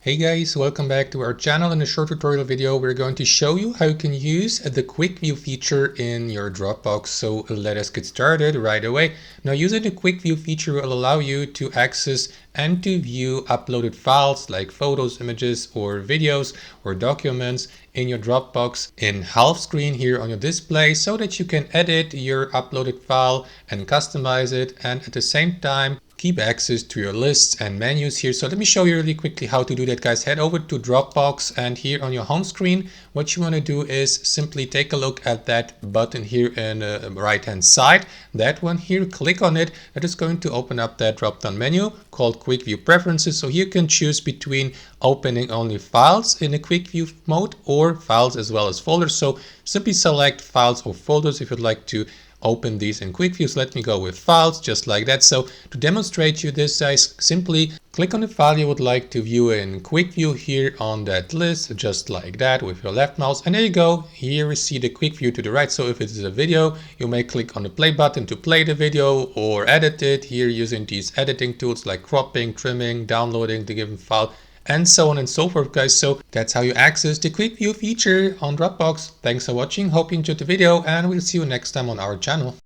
Hey guys, welcome back to our channel. In a short tutorial video, we're going to show you how you can use the quick view feature in your Dropbox. So let us get started right away. Now, using the quick view feature will allow you to access and to view uploaded files like photos, images, or videos or documents in your Dropbox in half screen here on your display so that you can edit your uploaded file and customize it, and at the same time keep access to your lists and menus here. So let me show you really quickly how to do that, guys. Head over to Dropbox, and here on your home screen, what you want to do is simply take a look at that button here in the right hand side. That one here, click on it. That is going to open up that drop down menu called Quick View Preferences. So here you can choose between opening only files in a quick view mode or files as well as folders. So simply select files or folders if you'd like to open these in quick views. Let me go with files, just like that. So to demonstrate you this, guys, simply click on the file you would like to view in quick view here on that list, just like that with your left mouse. And there you go. Here we see the quick view to the right. So if it is a video, you may click on the play button to play the video or edit it here using these editing tools like cropping, trimming, downloading the given file, and so on and so forth, guys. So that's how you access the quick view feature on Dropbox. Thanks for watching, hope you enjoyed the video, and we'll see you next time on our channel.